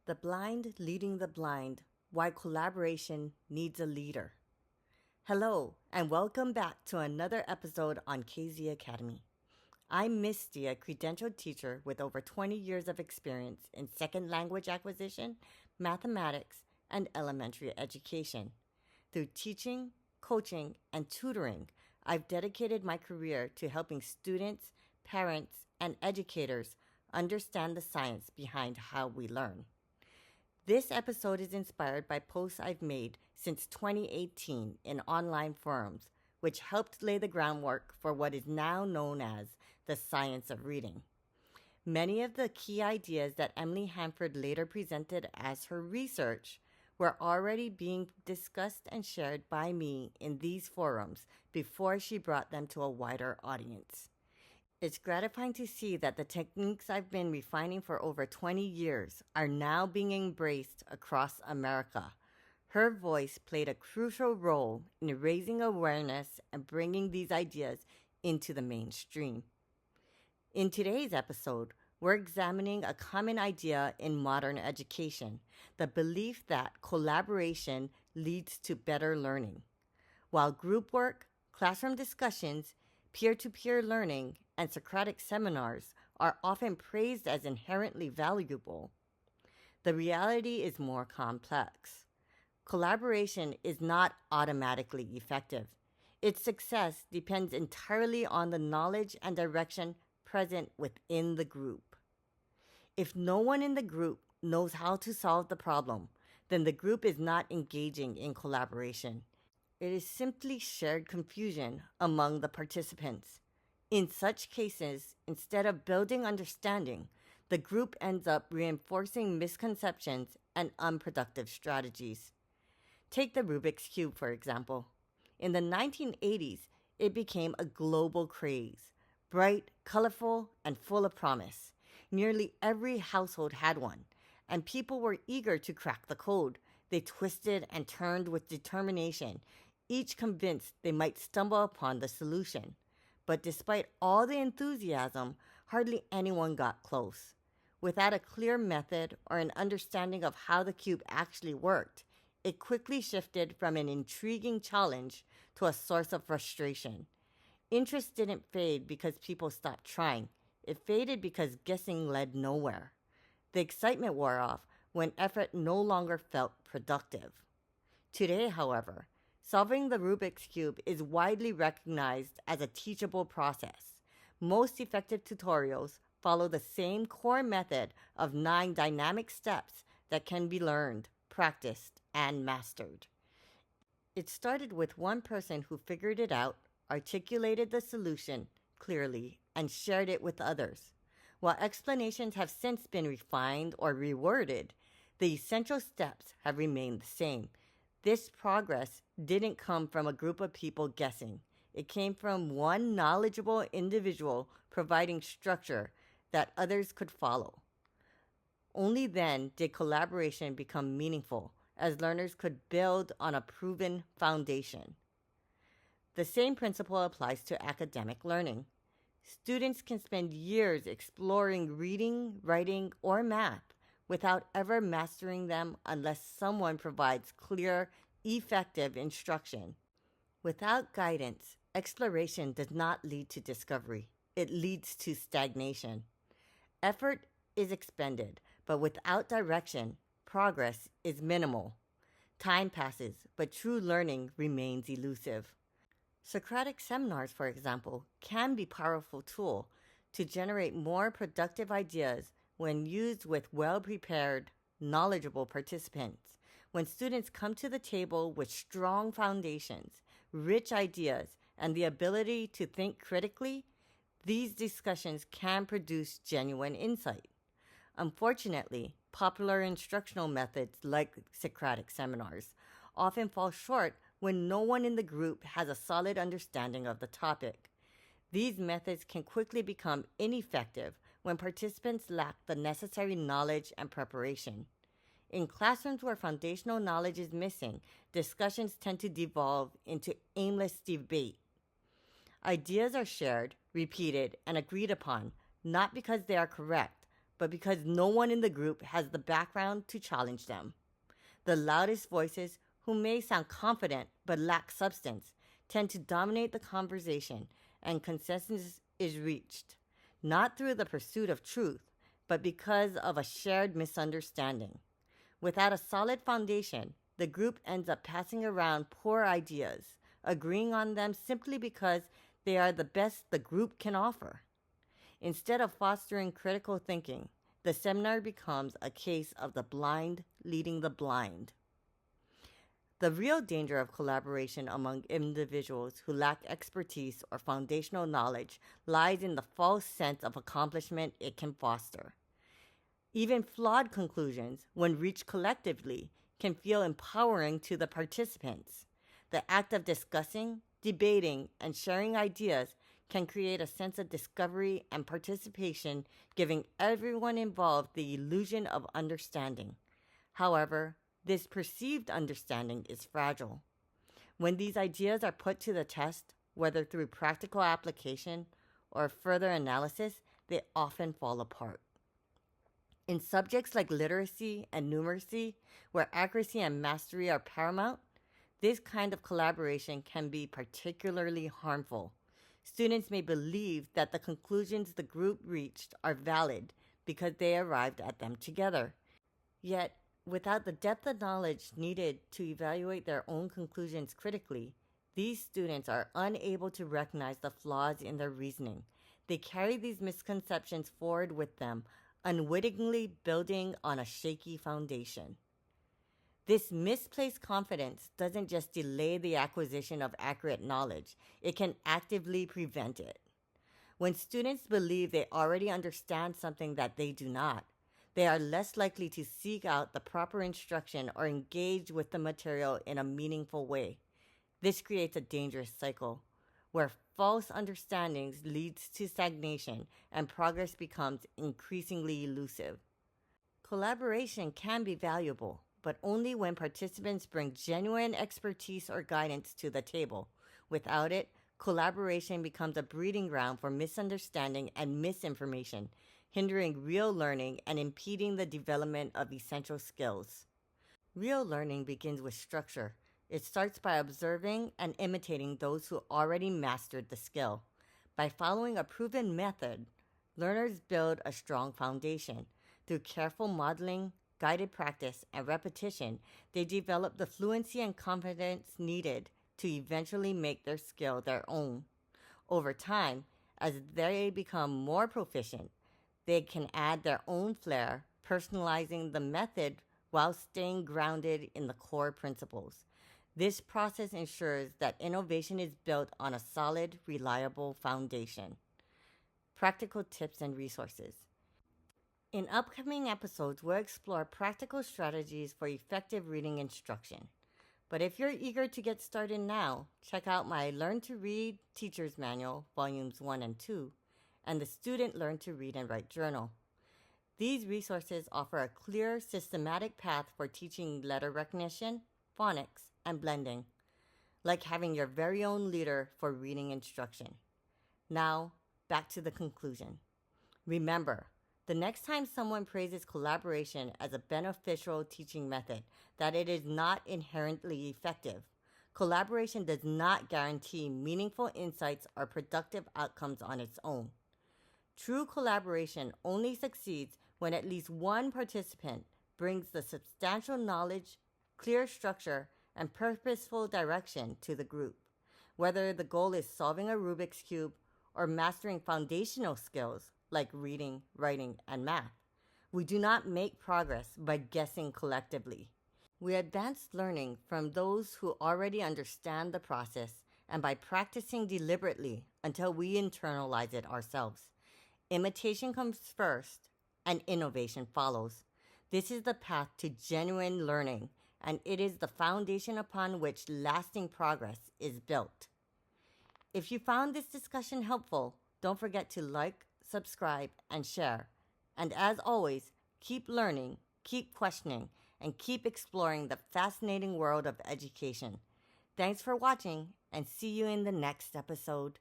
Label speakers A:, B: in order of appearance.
A: The blind leading the blind, why collaboration needs a leader. Hello, and welcome back to another episode on KZ Academy. I'm Misty, a credentialed teacher with over 20 years of experience in second language acquisition, mathematics, and elementary education. Through teaching, coaching, and tutoring, I've dedicated my career to helping students, parents, and educators understand the science behind how we learn. This episode is inspired by posts I've made since 2018 in online forums, which helped lay the groundwork for what is now known as the science of reading. Many of the key ideas that Emily Hanford later presented as her research were already being discussed and shared by me in these forums before she brought them to a wider audience. It's gratifying to see that the techniques I've been refining for over 20 years are now being embraced across America. Her voice played a crucial role in raising awareness and bringing these ideas into the mainstream. In today's episode, we're examining a common idea in modern education, the belief that collaboration leads to better learning. While group work, classroom discussions, peer-to-peer learning, and Socratic seminars are often praised as inherently valuable, the reality is more complex. Collaboration is not automatically effective. Its success depends entirely on the knowledge and direction present within the group. If no one in the group knows how to solve the problem, then the group is not engaging in collaboration. It is simply shared confusion among the participants. In such cases, instead of building understanding, the group ends up reinforcing misconceptions and unproductive strategies. Take the Rubik's Cube, for example. In the 1980s, it became a global craze. Bright, colorful, and full of promise. Nearly every household had one, and people were eager to crack the code. They twisted and turned with determination, each convinced they might stumble upon the solution. But despite all the enthusiasm, hardly anyone got close. Without a clear method or an understanding of how the cube actually worked, it quickly shifted from an intriguing challenge to a source of frustration. Interest didn't fade because people stopped trying. It faded because guessing led nowhere. The excitement wore off when effort no longer felt productive. Today, however, solving the Rubik's Cube is widely recognized as a teachable process. Most effective tutorials follow the same core method of 9 dynamic steps that can be learned, practiced, and mastered. It started with one person who figured it out, articulated the solution clearly, and shared it with others. While explanations have since been refined or reworded, the essential steps have remained the same. This progress didn't come from a group of people guessing. It came from one knowledgeable individual providing structure that others could follow. Only then did collaboration become meaningful, as learners could build on a proven foundation. The same principle applies to academic learning. Students can spend years exploring reading, writing, or math without ever mastering them unless someone provides clear, effective instruction. Without guidance, exploration does not lead to discovery. It leads to stagnation. Effort is expended, but without direction, progress is minimal. Time passes, but true learning remains elusive. Socratic seminars, for example, can be a powerful tool to generate more productive ideas when used with well-prepared, knowledgeable participants. When students come to the table with strong foundations, rich ideas, and the ability to think critically, these discussions can produce genuine insight. Unfortunately, popular instructional methods like Socratic seminars often fall short when no one in the group has a solid understanding of the topic. These methods can quickly become ineffective when participants lack the necessary knowledge and preparation. In classrooms where foundational knowledge is missing, discussions tend to devolve into aimless debate. Ideas are shared, repeated, and agreed upon, not because they are correct, but because no one in the group has the background to challenge them. The loudest voices, who may sound confident but lack substance, tend to dominate the conversation, and consensus is reached, not through the pursuit of truth, but because of a shared misunderstanding. Without a solid foundation, the group ends up passing around poor ideas, agreeing on them simply because they are the best the group can offer. Instead of fostering critical thinking, the seminar becomes a case of the blind leading the blind. The real danger of collaboration among individuals who lack expertise or foundational knowledge lies in the false sense of accomplishment it can foster. Even flawed conclusions, when reached collectively, can feel empowering to the participants. The act of discussing, debating, and sharing ideas can create a sense of discovery and participation, giving everyone involved the illusion of understanding. However, this perceived understanding is fragile. When these ideas are put to the test, whether through practical application or further analysis, they often fall apart. In subjects like literacy and numeracy, where accuracy and mastery are paramount, this kind of collaboration can be particularly harmful. Students may believe that the conclusions the group reached are valid because they arrived at them together. Yet, without the depth of knowledge needed to evaluate their own conclusions critically, these students are unable to recognize the flaws in their reasoning. They carry these misconceptions forward with them, unwittingly building on a shaky foundation. This misplaced confidence doesn't just delay the acquisition of accurate knowledge, it can actively prevent it. When students believe they already understand something that they do not, they are less likely to seek out the proper instruction or engage with the material in a meaningful way. This creates a dangerous cycle, where false understandings leads to stagnation and progress becomes increasingly elusive. Collaboration can be valuable, but only when participants bring genuine expertise or guidance to the table. Without it, collaboration becomes a breeding ground for misunderstanding and misinformation, hindering real learning and impeding the development of essential skills. Real learning begins with structure. It starts by observing and imitating those who already mastered the skill. By following a proven method, learners build a strong foundation. Through careful modeling, guided practice, and repetition, they develop the fluency and confidence needed to eventually make their skill their own. Over time, as they become more proficient, they can add their own flair, personalizing the method while staying grounded in the core principles. This process ensures that innovation is built on a solid, reliable foundation. Practical tips and resources. In upcoming episodes, we'll explore practical strategies for effective reading instruction. But if you're eager to get started now, check out my Learn to Read Teacher's Manual, Volumes 1 and 2, and the Student Learn to Read and Write Journal. These resources offer a clear, systematic path for teaching letter recognition, phonics, and blending, like having your very own leader for reading instruction. Now, back to the conclusion. Remember, the next time someone praises collaboration as a beneficial teaching method, that it is not inherently effective. Collaboration does not guarantee meaningful insights or productive outcomes on its own. True collaboration only succeeds when at least one participant brings the substantial knowledge, clear structure, and purposeful direction to the group. Whether the goal is solving a Rubik's Cube or mastering foundational skills like reading, writing, and math, we do not make progress by guessing collectively. We advance learning from those who already understand the process and by practicing deliberately until we internalize it ourselves. Imitation comes first and innovation follows. This is the path to genuine learning, and it is the foundation upon which lasting progress is built. If you found this discussion helpful, don't forget to like, subscribe, and share. And as always, keep learning, keep questioning, and keep exploring the fascinating world of education. Thanks for watching, and see you in the next episode.